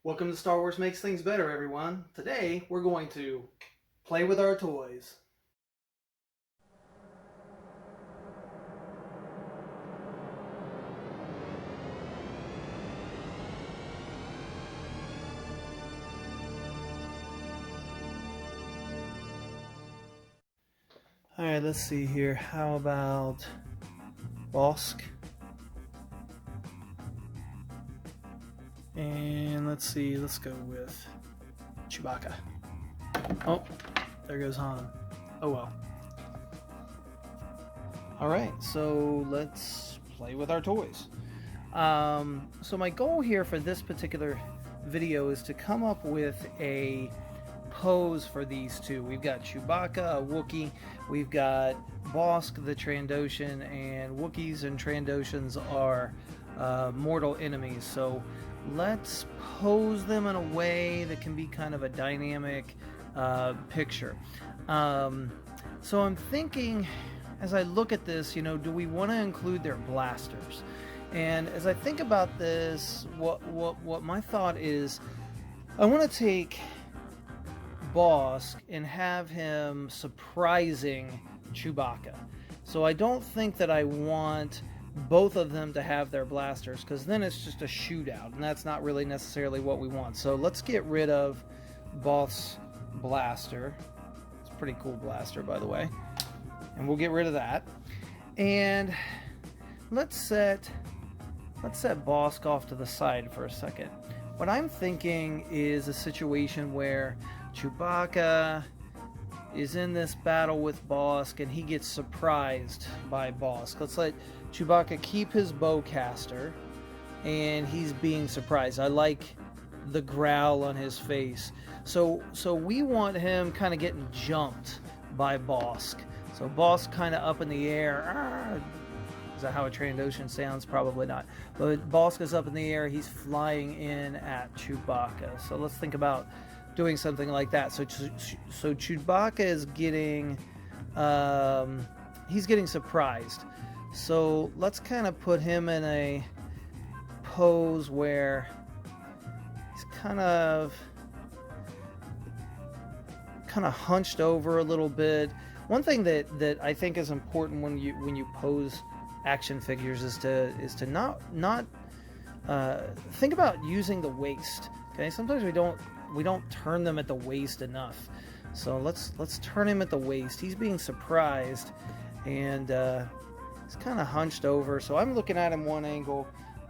Welcome to Star Wars Makes Things Better, everyone. Today, we're going to play with our toys. Alright, let's see here. How about Bossk? And let's see, let's go with Chewbacca. Oh, there goes Han. Oh well. Alright, so let's play with our toys. So my goal here for this particular video is to come up with a pose for these two. We've got Chewbacca, a Wookiee, we've got Bossk the Trandoshan, and Wookiees and Trandoshans are mortal enemies. So let's pose them in a way that can be kind of a dynamic picture. So I'm thinking, as I look at this, do we want to include their blasters? And as I think about this, what my thought is, I want to take Bossk and have him surprising Chewbacca. So I don't think that I want both of them to have their blasters, because then it's just a shootout, and that's not really necessarily what we want. So let's get rid of Bossk's blaster. It's a pretty cool blaster, by the way. And we'll get rid of that. And let's set Bossk off to the side for a second. What I'm thinking is a situation where Chewbacca is in this battle with Bossk and he gets surprised by Bossk. Let's let Chewbacca keep his bowcaster and he's being surprised. I like the growl on his face. So we want him kind of getting jumped by Bossk. So Bossk kind of up in the air. Is that how a Trandoshan sounds? Probably not. But Bossk is up in the air. He's flying in at Chewbacca. So let's think about doing something like that. So Chewbacca is getting, he's getting surprised. So let's kind of put him in a pose where he's kind of hunched over a little bit. One thing that I think is important when you pose action figures is to not think about using the waist. Okay, sometimes we don't turn them at the waist enough. So let's turn him at the waist. He's being surprised, and he's kind of hunched over. So I'm looking at him one angle,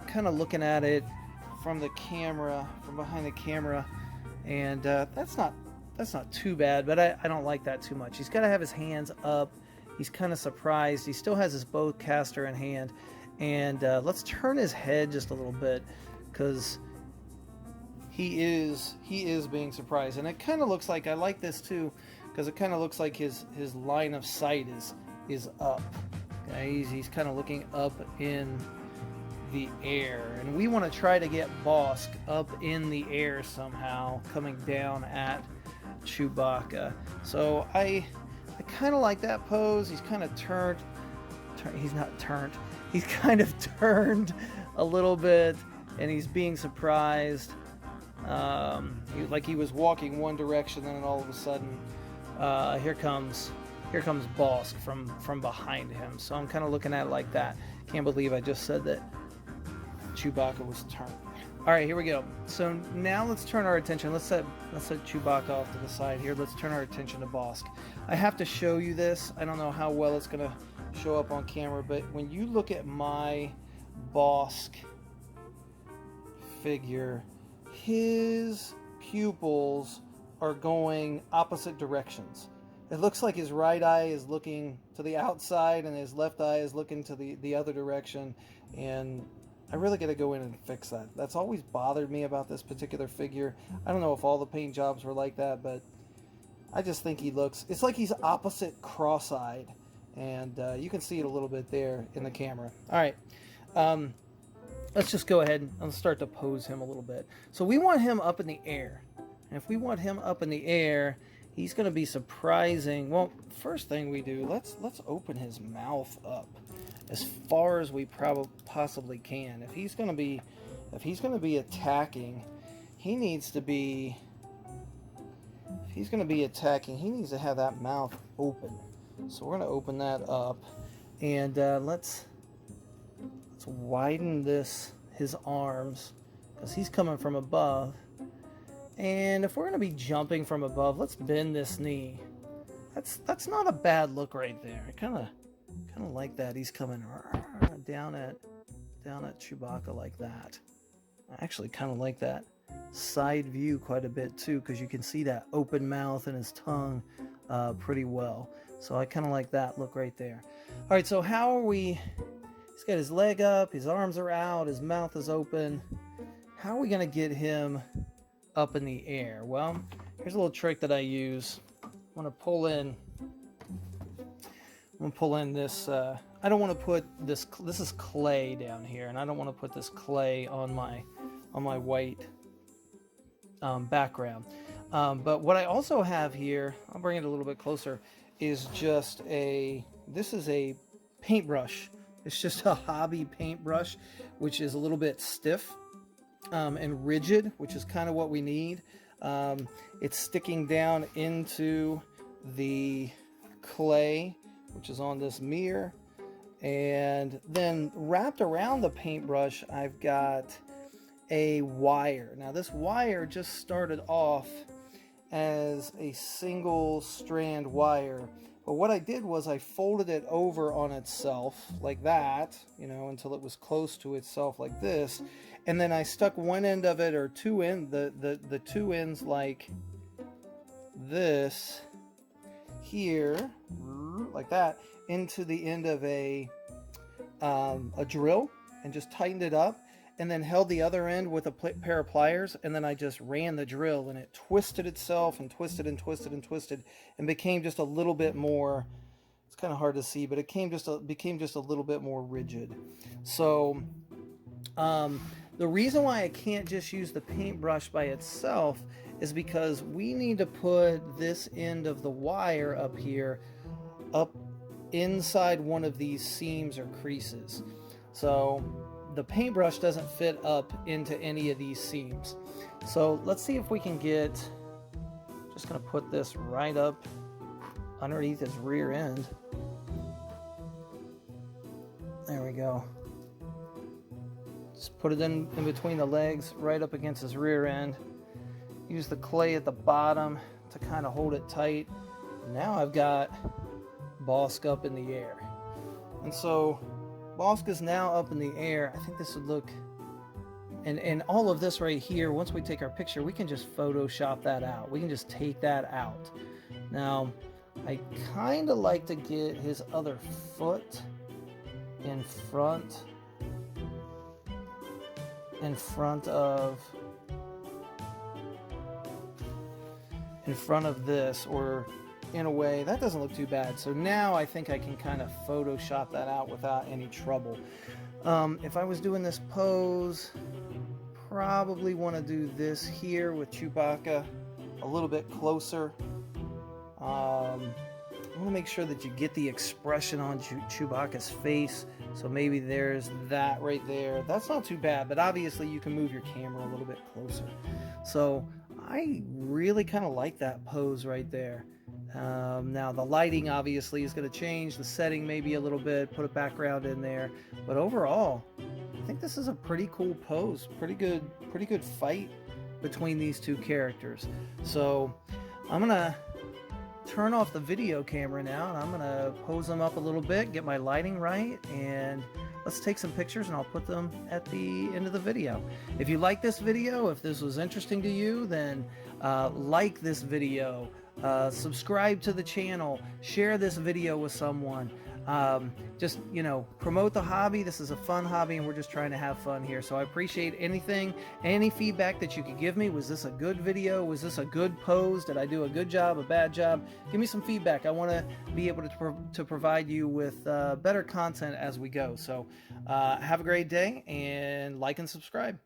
kind of looking at it from the camera, from behind the camera, and that's not too bad, but I don't like that too much. He's got to have his hands up. He's kind of surprised. He still has his bowcaster in hand, and let's turn his head just a little bit, because he is being surprised. And it kind of looks like, I like this too, because it kind of looks like his line of sight is up. Okay, he's kind of looking up in the air, and we want to try to get Bossk up in the air somehow, coming down at Chewbacca. So I kind of like that pose. He's kind of he's kind of turned a little bit, and he's being surprised. Like he was walking one direction, then all of a sudden, here comes Bossk from behind him. So I'm kind of looking at it like that. Can't believe I just said that Chewbacca was turned. All right, here we go. So now let's turn our attention. Let's set Chewbacca off to the side here. Let's turn our attention to Bossk. I have to show you this. I don't know how well it's going to show up on camera, but when you look at my Bossk figure, his pupils are going opposite directions. It looks like his right eye is looking to the outside and his left eye is looking to the other direction, and I really got to go in and fix that. That's always bothered me about this particular figure. I don't know if all the paint jobs were like that, but I just think it's like he's opposite cross-eyed, and you can see it a little bit there in the camera. All right, let's just go ahead and start to pose him a little bit. So we want him up in the air, and if we want him up in the air, he's going to be surprising. Well, first thing we do, let's open his mouth up as far as we possibly can. If he's going to be attacking, he needs to be, if he's going to be attacking, he needs to have that mouth open. So we're going to open that up, and let's widen his arms, because he's coming from above. And if we're going to be jumping from above, let's bend this knee. That's not a bad look right there. I kind of like that. He's coming down at Chewbacca like that. I actually kind of like that side view quite a bit too, because you can see that open mouth and his tongue pretty well. So I kind of like that look right there. All right, so how are we? He's got his leg up, his arms are out, his mouth is open. How are we going to get him up in the air? Well, here's a little trick that I use. I'm going to pull in this, I don't want to put this is clay down here, and I don't want to put this clay on my white background. But what I also have here, I'll bring it a little bit closer, is just this is a paintbrush. It's just a hobby paintbrush, which is a little bit stiff and rigid, which is kind of what we need. It's sticking down into the clay, which is on this mirror, and then wrapped around the paintbrush I've got a wire. Now this wire just started off as a single strand wire, but what I did was I folded it over on itself like that, you know, until it was close to itself like this, and then I stuck one end of it, or the two ends like this here, like that, into the end of a drill, and just tightened it up, and then held the other end with a pair of pliers, and then I just ran the drill, and it twisted itself and twisted and twisted and twisted, and became just a little bit more, it's kind of hard to see, but it became just a little bit more rigid. So the reason why I can't just use the paintbrush by itself is because we need to put this end of the wire up here, up inside one of these seams or creases. So the paintbrush doesn't fit up into any of these seams. So let's see if we can get, just gonna put this right up underneath his rear end. There we go. Just put it in between the legs, right up against his rear end. Use the clay at the bottom to kind of hold it tight. Now I've got Bossk up in the air. And so Bossk is now up in the air. I think this would look, and all of this right here, once we take our picture, we can just Photoshop that out. We can just take that out. Now, I kind of like to get his other foot in front of this, or in a way that doesn't look too bad. So now I think I can kind of Photoshop that out without any trouble. If I was doing this pose, probably want to do this here with Chewbacca a little bit closer. I want to make sure that you get the expression on Chewbacca's face. So maybe there's that right there. That's not too bad, but obviously you can move your camera a little bit closer. So I really kind of like that pose right there. Now the lighting obviously is going to change, the setting maybe a little bit, put a background in there, but overall I think this is a pretty cool pose. Pretty good fight between these two characters. So I'm gonna turn off the video camera now, and I'm gonna pose them up a little bit, get my lighting right, and let's take some pictures, and I'll put them at the end of the video. If you like this video, if this was interesting to you, then like this video, subscribe to the channel, share this video with someone. Just, you know, promote the hobby. This is a fun hobby, and we're just trying to have fun here. So I appreciate any feedback that you could give me. Was this a good video? Was this a good pose? Did I do a good job, a bad job? Give me some feedback. I want to be able to provide you with better content as we go. So have a great day, and like and subscribe.